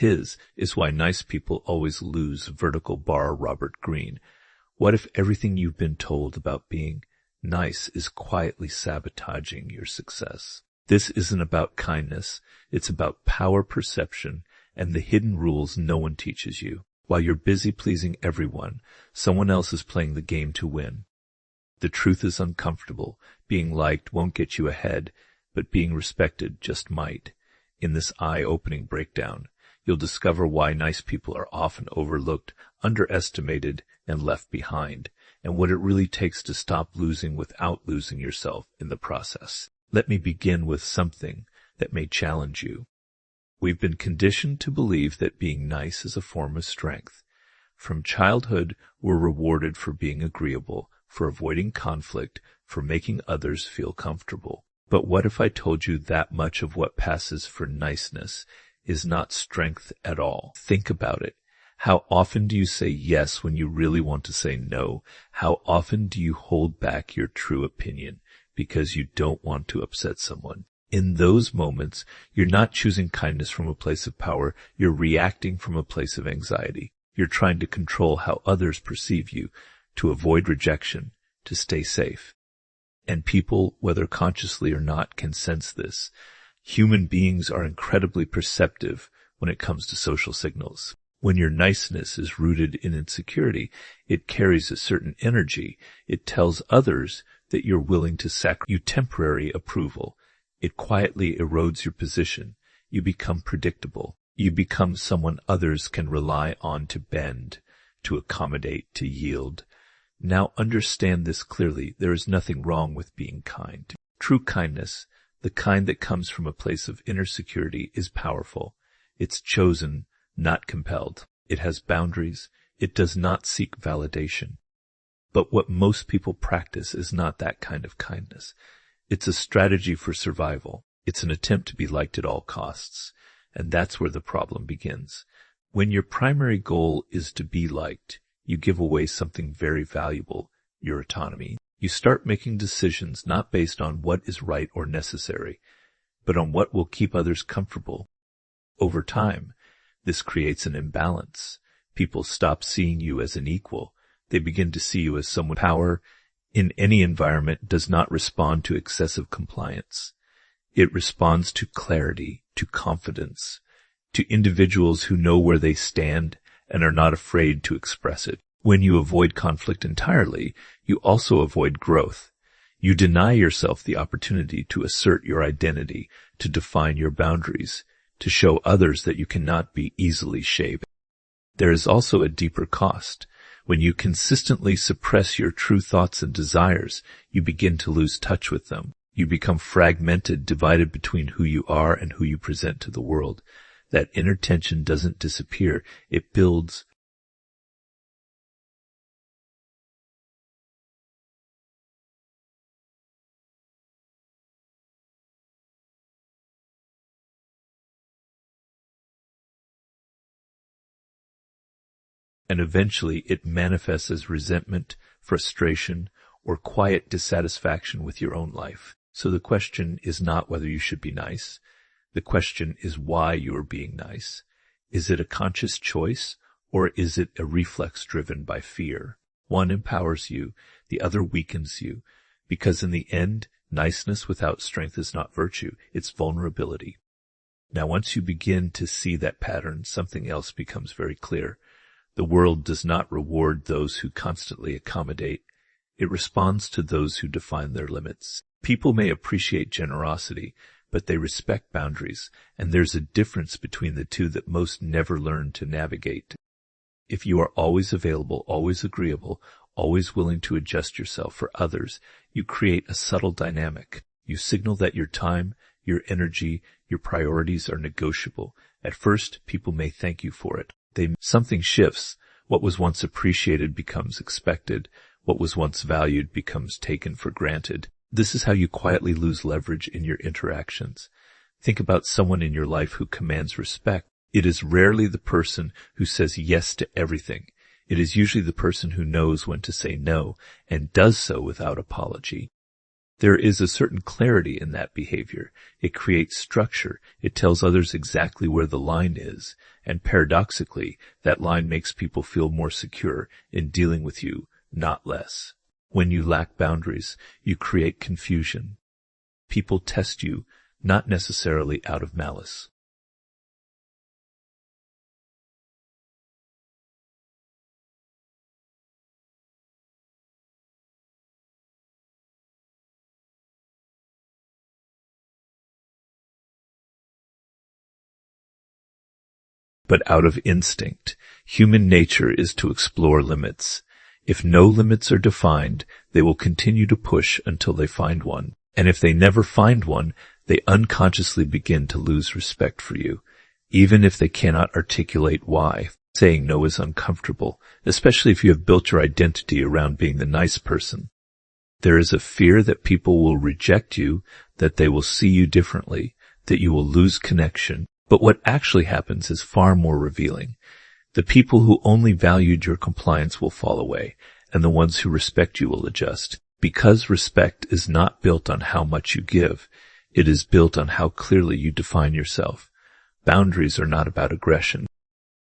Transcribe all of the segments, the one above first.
his is Why Nice People Always Lose Vertical Bar Robert Greene. What if everything you've been told about being nice is quietly sabotaging your success? This isn't about kindness. It's about power perception and the hidden rules no one teaches you. While you're busy pleasing everyone, someone else is playing the game to win. The truth is uncomfortable. Being liked won't get you ahead, but being respected just might. In this eye-opening breakdown, you'll discover why nice people are often overlooked, underestimated, and left behind, and what it really takes to stop losing without losing yourself in the process. Let me begin with something that may challenge you. We've been conditioned to believe that being nice is a form of strength. From childhood, we're rewarded for being agreeable, for avoiding conflict, for making others feel comfortable. But what if I told you that much of what passes for niceness is not strength at all? Think about it. How often do you say yes when you really want to say no? How often do you hold back your true opinion because you don't want to upset someone? In those moments, you're not choosing kindness from a place of power. You're reacting from a place of anxiety. You're trying to control how others perceive you, to avoid rejection, to stay safe. And people, whether consciously or not, can sense this. Human beings are incredibly perceptive when it comes to social signals. When your niceness is rooted in insecurity, it carries a certain energy. It tells others that you're willing to sacrifice you temporary approval. It quietly erodes your position. You become predictable. You become someone others can rely on to bend, to accommodate, to yield. Now understand this clearly. There is nothing wrong with being kind. True kindness, the kind that comes from a place of inner security, is powerful. It's chosen, not compelled. It has boundaries. It does not seek validation. But what most people practice is not that kind of kindness. It's a strategy for survival. It's an attempt to be liked at all costs. And that's where the problem begins. When your primary goal is to be liked, you give away something very valuable, your autonomy. You start making decisions not based on what is right or necessary, but on what will keep others comfortable. Over time, this creates an imbalance. People stop seeing you as an equal. They begin to see you as someone. Power in any environment does not respond to excessive compliance. It responds to clarity, to confidence, to individuals who know where they stand and are not afraid to express it. When you avoid conflict entirely, you also avoid growth. You deny yourself the opportunity to assert your identity, to define your boundaries, to show others that you cannot be easily shaped. There is also a deeper cost. When you consistently suppress your true thoughts and desires, you begin to lose touch with them. You become fragmented, divided between who you are and who you present to the world. That inner tension doesn't disappear. It builds. And eventually it manifests as resentment, frustration, or quiet dissatisfaction with your own life. So the question is not whether you should be nice. The question is why you are being nice. Is it a conscious choice, or is it a reflex driven by fear? One empowers you, the other weakens you, because in the end, niceness without strength is not virtue, it's vulnerability. Now once you begin to see that pattern, something else becomes very clear. The world does not reward those who constantly accommodate. It responds to those who define their limits. People may appreciate generosity, but they respect boundaries, and there's a difference between the two that most never learn to navigate. If you are always available, always agreeable, always willing to adjust yourself for others, you create a subtle dynamic. You signal that your time, your energy, your priorities are negotiable. At first, people may thank you for it. Something shifts. What was once appreciated becomes expected. What was once valued becomes taken for granted. This is how you quietly lose leverage in your interactions. Think about someone in your life who commands respect. It is rarely the person who says yes to everything. It is usually the person who knows when to say no and does so without apology. There is a certain clarity in that behavior. It creates structure. It tells others exactly where the line is. And paradoxically, that line makes people feel more secure in dealing with you, not less. When you lack boundaries, you create confusion. People test you, not necessarily out of malice. But out of instinct. Human nature is to explore limits. If no limits are defined, they will continue to push until they find one. And if they never find one, they unconsciously begin to lose respect for you, even if they cannot articulate why. Saying no is uncomfortable, especially if you have built your identity around being the nice person. There is a fear that people will reject you, that they will see you differently, that you will lose connection. But what actually happens is far more revealing. The people who only valued your compliance will fall away, and the ones who respect you will adjust. Because respect is not built on how much you give, it is built on how clearly you define yourself. Boundaries are not about aggression.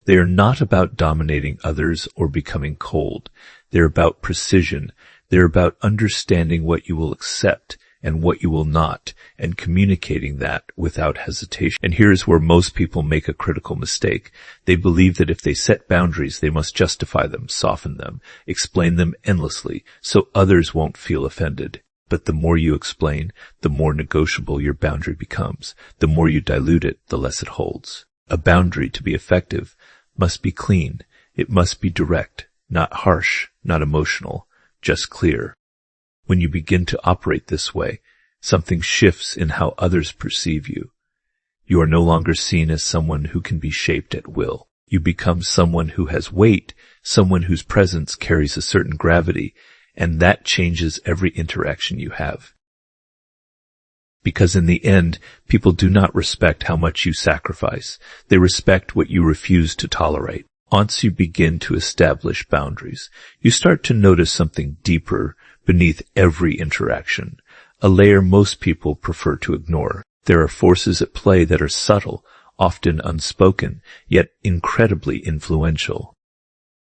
They are not about dominating others or becoming cold. They're about precision. They're about understanding what you will accept and what you will not, and communicating that without hesitation. And here's where most people make a critical mistake. They believe that if they set boundaries, they must justify them, soften them, explain them endlessly, so others won't feel offended. But the more you explain, the more negotiable your boundary becomes. The more you dilute it, the less it holds. A boundary, to be effective, must be clean. It must be direct, not harsh, not emotional, just clear. When you begin to operate this way, something shifts in how others perceive you. You are no longer seen as someone who can be shaped at will. You become someone who has weight, someone whose presence carries a certain gravity, and that changes every interaction you have. Because in the end, people do not respect how much you sacrifice. They respect what you refuse to tolerate. Once you begin to establish boundaries, you start to notice something deeper beneath every interaction, a layer most people prefer to ignore. There are forces at play that are subtle, often unspoken, yet incredibly influential.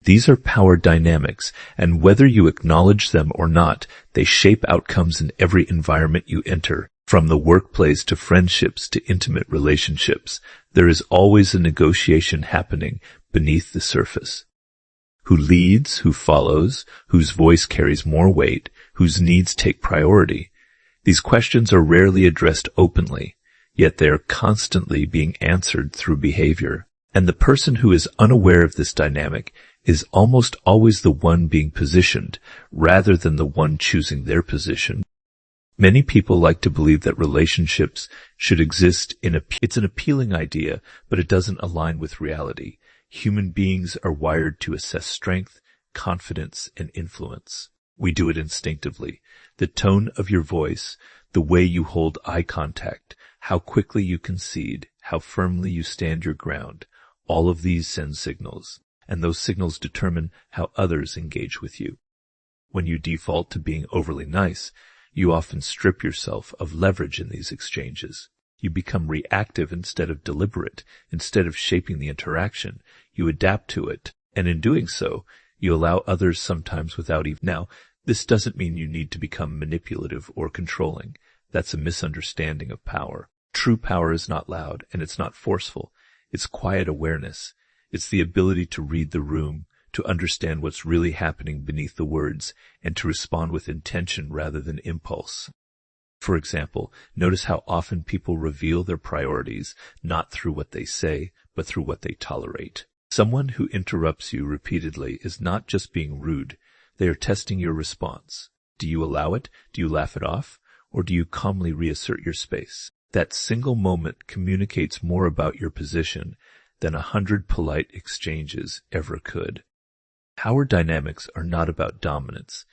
These are power dynamics, and whether you acknowledge them or not, they shape outcomes in every environment you enter. From the workplace to friendships to intimate relationships, there is always a negotiation happening beneath the surface. Who leads, who follows, whose voice carries more weight, whose needs take priority. These questions are rarely addressed openly, yet they are constantly being answered through behavior. And the person who is unaware of this dynamic is almost always the one being positioned, rather than the one choosing their position. Many people like to believe that relationships should exist it's an appealing idea, but it doesn't align with reality. Human beings are wired to assess strength, confidence, and influence. We do it instinctively. The tone of your voice, the way you hold eye contact, how quickly you concede, how firmly you stand your ground, all of these send signals, and those signals determine how others engage with you. When you default to being overly nice, you often strip yourself of leverage in these exchanges. You become reactive instead of deliberate. Instead of shaping the interaction, you adapt to it. And in doing so, you allow others sometimes without even. Now, this doesn't mean you need to become manipulative or controlling. That's a misunderstanding of power. True power is not loud, and it's not forceful. It's quiet awareness. It's the ability to read the room, to understand what's really happening beneath the words, and to respond with intention rather than impulse. For example, notice how often people reveal their priorities, not through what they say, but through what they tolerate. Someone who interrupts you repeatedly is not just being rude. They are testing your response. Do you allow it? Do you laugh it off? Or do you calmly reassert your space? That single moment communicates more about your position than 100 polite exchanges ever could. Power dynamics are not about dominance.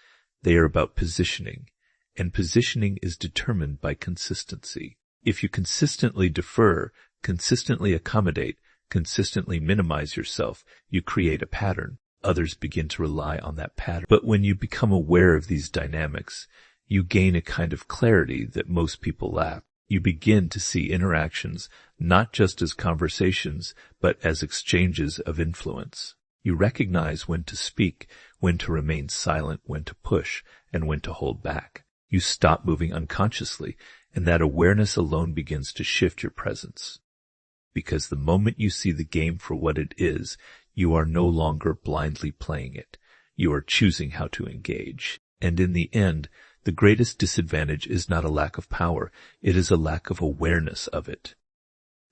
They are about positioning, and positioning is determined by consistency. If you consistently defer, consistently accommodate, consistently minimize yourself, you create a pattern. Others begin to rely on that pattern. But when you become aware of these dynamics, you gain a kind of clarity that most people lack. You begin to see interactions not just as conversations, but as exchanges of influence. You recognize when to speak, when to remain silent, when to push, and when to hold back. You stop moving unconsciously, and that awareness alone begins to shift your presence. Because the moment you see the game for what it is, you are no longer blindly playing it. You are choosing how to engage. And in the end, the greatest disadvantage is not a lack of power, it is a lack of awareness of it.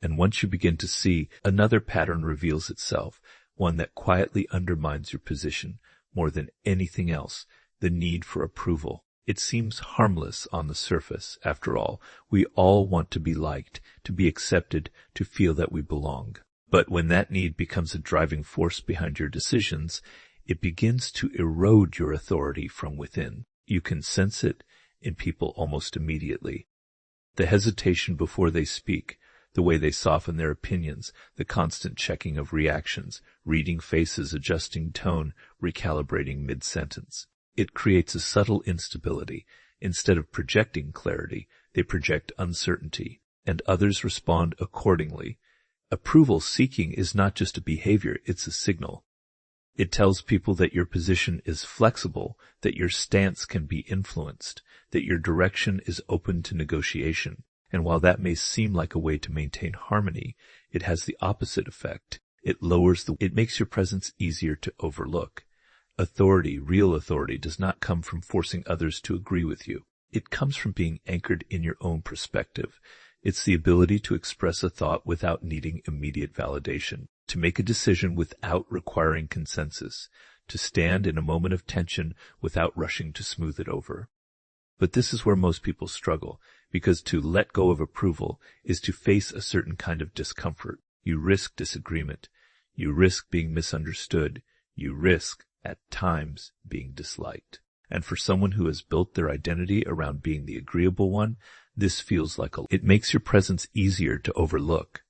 And once you begin to see, another pattern reveals itself, one that quietly undermines your position more than anything else, the need for approval. It seems harmless on the surface. After all, we all want to be liked, to be accepted, to feel that we belong. But when that need becomes a driving force behind your decisions, it begins to erode your authority from within. You can sense it in people almost immediately. The hesitation before they speak, the way they soften their opinions, the constant checking of reactions, reading faces, adjusting tone, recalibrating mid-sentence. It creates a subtle instability. Instead of projecting clarity, they project uncertainty, and others respond accordingly. Approval seeking is not just a behavior, it's a signal. It tells people that your position is flexible, that your stance can be influenced, that your direction is open to negotiation. And while that may seem like a way to maintain harmony, it has the opposite effect. It makes your presence easier to overlook. Authority, real authority, does not come from forcing others to agree with you. It comes from being anchored in your own perspective. It's the ability to express a thought without needing immediate validation, to make a decision without requiring consensus, to stand in a moment of tension without rushing to smooth it over. But this is where most people struggle, because to let go of approval is to face a certain kind of discomfort. You risk disagreement. You risk being misunderstood. You risk, at times, being disliked. And for someone who has built their identity around being the agreeable one, this feels like it makes your presence easier to overlook.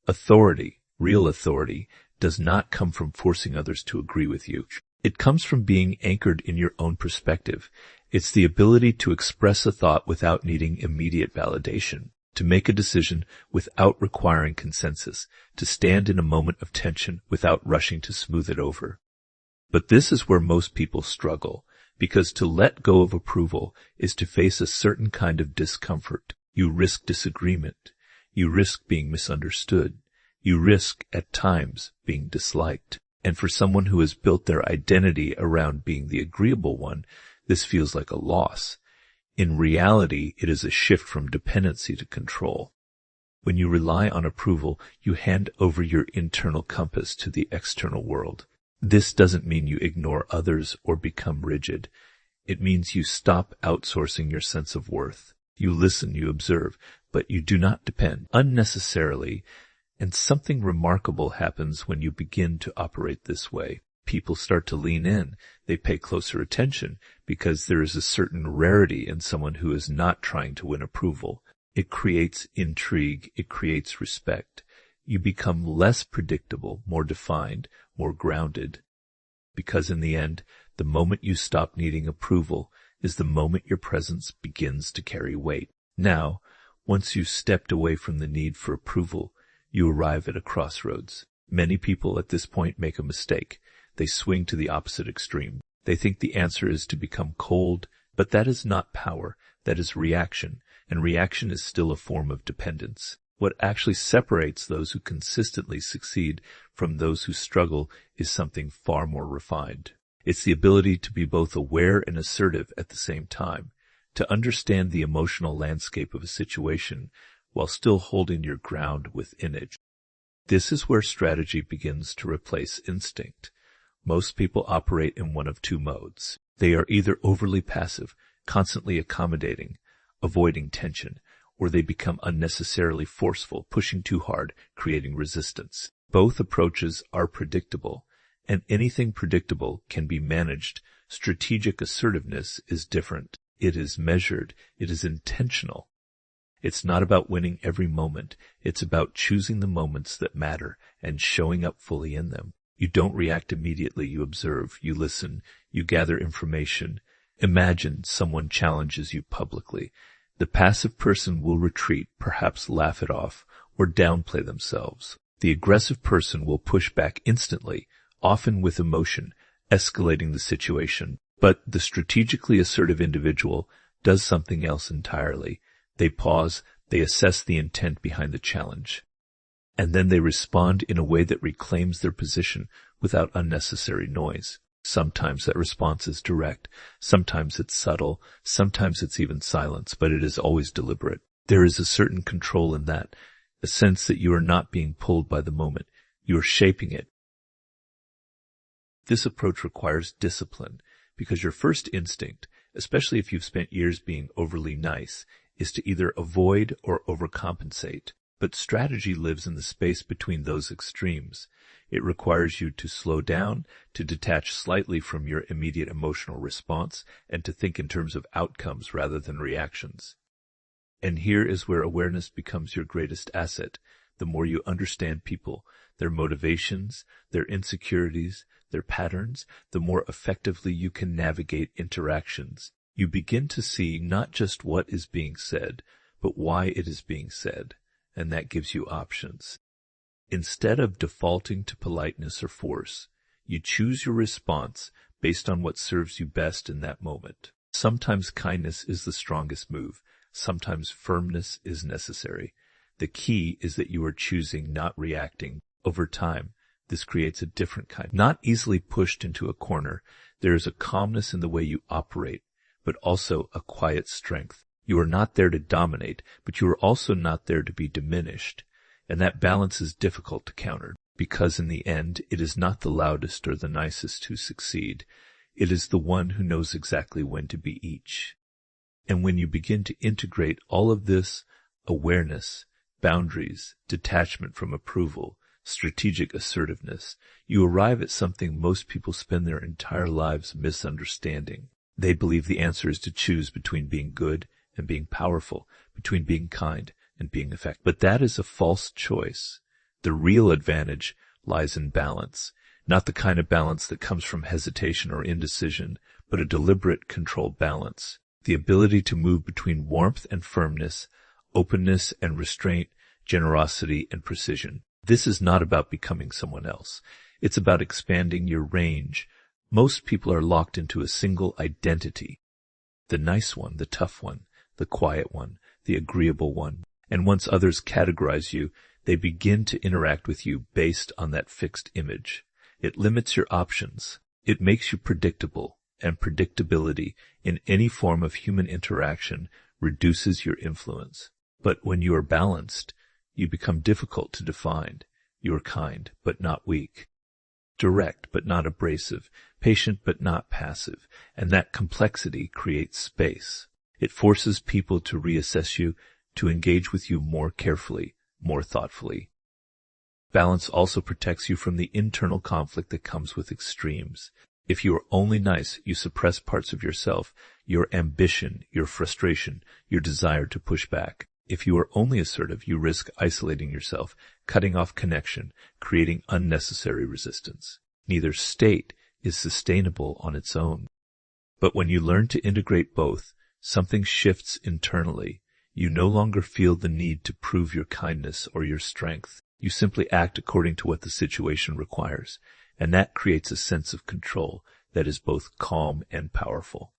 Authority, real authority, does not come from forcing others to agree with you. It comes from being anchored in your own perspective. It's the ability to express a thought without needing immediate validation, to make a decision without requiring consensus, to stand in a moment of tension without rushing to smooth it over. But this is where most people struggle, because to let go of approval is to face a certain kind of discomfort. You risk disagreement. You risk being misunderstood. You risk, at times, being disliked. And for someone who has built their identity around being the agreeable one, this feels like a loss. In reality, it is a shift from dependency to control. When you rely on approval, you hand over your internal compass to the external world. This doesn't mean you ignore others or become rigid. It means you stop outsourcing your sense of worth. You listen, you observe, but you do not depend unnecessarily. And something remarkable happens when you begin to operate this way. People start to lean in. They pay closer attention because there is a certain rarity in someone who is not trying to win approval. It creates intrigue. It creates respect. You become less predictable, more defined, more grounded. Because in the end, the moment you stop needing approval is the moment your presence begins to carry weight. Now, once you've stepped away from the need for approval, you arrive at a crossroads. Many people at this point make a mistake. They swing to the opposite extreme. They think the answer is to become cold, but that is not power. That is reaction, and reaction is still a form of dependence. What actually separates those who consistently succeed from those who struggle is something far more refined. It's the ability to be both aware and assertive at the same time, to understand the emotional landscape of a situation while still holding your ground within it. This is where strategy begins to replace instinct. Most people operate in one of two modes. They are either overly passive, constantly accommodating, avoiding tension, or they become unnecessarily forceful, pushing too hard, creating resistance. Both approaches are predictable, and anything predictable can be managed. Strategic assertiveness is different. It is measured. It is intentional. It's not about winning every moment. It's about choosing the moments that matter and showing up fully in them. You don't react immediately. You observe, you listen, you gather information, Imagine someone challenges you publicly. The passive person will retreat, perhaps laugh it off, or downplay themselves. The aggressive person will push back instantly, often with emotion, escalating the situation. But the strategically assertive individual does something else entirely. They pause, they assess the intent behind the challenge, and then they respond in a way that reclaims their position without unnecessary noise. Sometimes that response is direct, sometimes it's subtle, sometimes it's even silence, but it is always deliberate. There is a certain control in that, a sense that you are not being pulled by the moment, you are shaping it. This approach requires discipline, because your first instinct, especially if you've spent years being overly nice, is to either avoid or overcompensate. But strategy lives in the space between those extremes. It requires you to slow down, to detach slightly from your immediate emotional response, and to think in terms of outcomes rather than reactions. And here is where awareness becomes your greatest asset. The more you understand people, their motivations, their insecurities, their patterns, the more effectively you can navigate interactions. You begin to see not just what is being said, but why it is being said, and that gives you options. Instead of defaulting to politeness or force, you choose your response based on what serves you best in that moment. Sometimes kindness is the strongest move. Sometimes firmness is necessary. The key is that you are choosing, not reacting. Over time, this creates a different kind. Not easily pushed into a corner, there is a calmness in the way you operate, but also a quiet strength. You are not there to dominate, but you are also not there to be diminished. And that balance is difficult to counter, because in the end, it is not the loudest or the nicest who succeed. It is the one who knows exactly when to be each. And when you begin to integrate all of this awareness, boundaries, detachment from approval, strategic assertiveness, you arrive at something most people spend their entire lives misunderstanding. They believe the answer is to choose between being good and being powerful, between being kind and being effective. But that is a false choice. The real advantage lies in balance, not the kind of balance that comes from hesitation or indecision, but a deliberate, controlled balance. The ability to move between warmth and firmness, openness and restraint, generosity and precision. This is not about becoming someone else. It's about expanding your range. Most people are locked into a single identity. The nice one, the tough one, the quiet one, the agreeable one. And once others categorize you, they begin to interact with you based on that fixed image. It limits your options. It makes you predictable, and predictability in any form of human interaction reduces your influence. But when you are balanced, you become difficult to define. You are kind, but not weak. Direct, but not abrasive. Patient, but not passive. And that complexity creates space. It forces people to reassess you, to engage with you more carefully, more thoughtfully. Balance also protects you from the internal conflict that comes with extremes. If you are only nice, you suppress parts of yourself, your ambition, your frustration, your desire to push back. If you are only assertive, you risk isolating yourself, cutting off connection, creating unnecessary resistance. Neither state is sustainable on its own. But when you learn to integrate both, something shifts internally. You no longer feel the need to prove your kindness or your strength. You simply act according to what the situation requires, and that creates a sense of control that is both calm and powerful.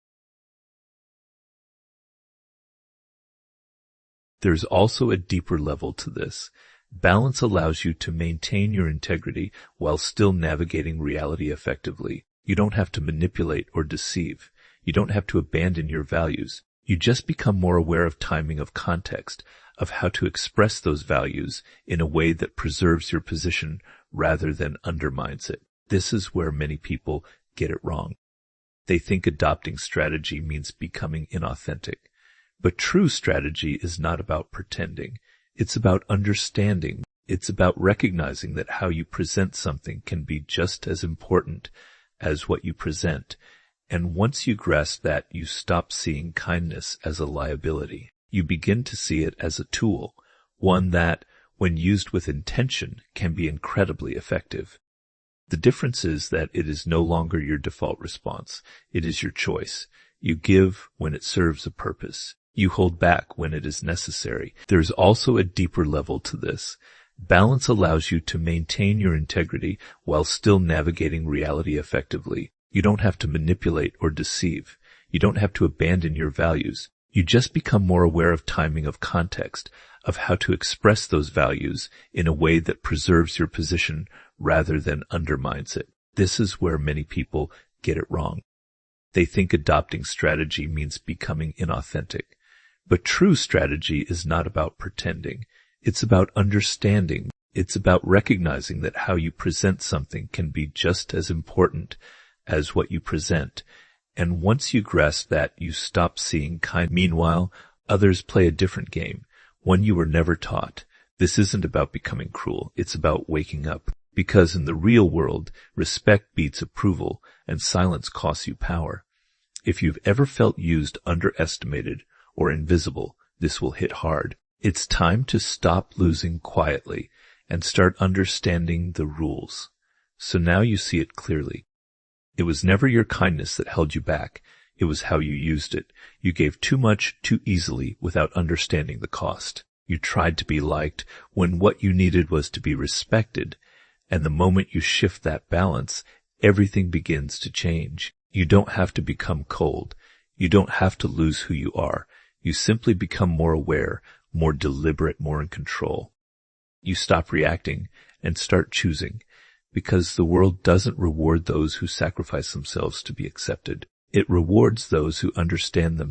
There's also a deeper level to this. Balance allows you to maintain your integrity while still navigating reality effectively. You don't have to manipulate or deceive. You don't have to abandon your values. You just become more aware of timing, of context, of how to express those values in a way that preserves your position rather than undermines it. This is where many people get it wrong. They think adopting strategy means becoming inauthentic. But true strategy is not about pretending. It's about understanding. It's about recognizing that how you present something can be just as important as what you present. And once you grasp that, you stop seeing kindness as a liability. You begin to see it as a tool, one that, when used with intention, can be incredibly effective. The difference is that it is no longer your default response. It is your choice. You give when it serves a purpose. You hold back when it is necessary. There's also a deeper level to this. Balance allows you to maintain your integrity while still navigating reality effectively. You don't have to manipulate or deceive. You don't have to abandon your values. You just become more aware of timing, of context, of how to express those values in a way that preserves your position rather than undermines it. This is where many people get it wrong. They think adopting strategy means becoming inauthentic. But true strategy is not about pretending. It's about understanding. It's about recognizing that how you present something can be just as important as what you present. And once you grasp that, you stop seeing kind. Meanwhile, others play a different game, one you were never taught. This isn't about becoming cruel. It's about waking up. Because in the real world, respect beats approval, and silence costs you power. If you've ever felt used, underestimated, or invisible, this will hit hard. It's time to stop losing quietly and start understanding the rules. So now you see it clearly. It was never your kindness that held you back. It was how you used it. You gave too much too easily without understanding the cost. You tried to be liked when what you needed was to be respected. And the moment you shift that balance, everything begins to change. You don't have to become cold. You don't have to lose who you are. You simply become more aware, more deliberate, more in control. You stop reacting and start choosing, because the world doesn't reward those who sacrifice themselves to be accepted. It rewards those who understand them.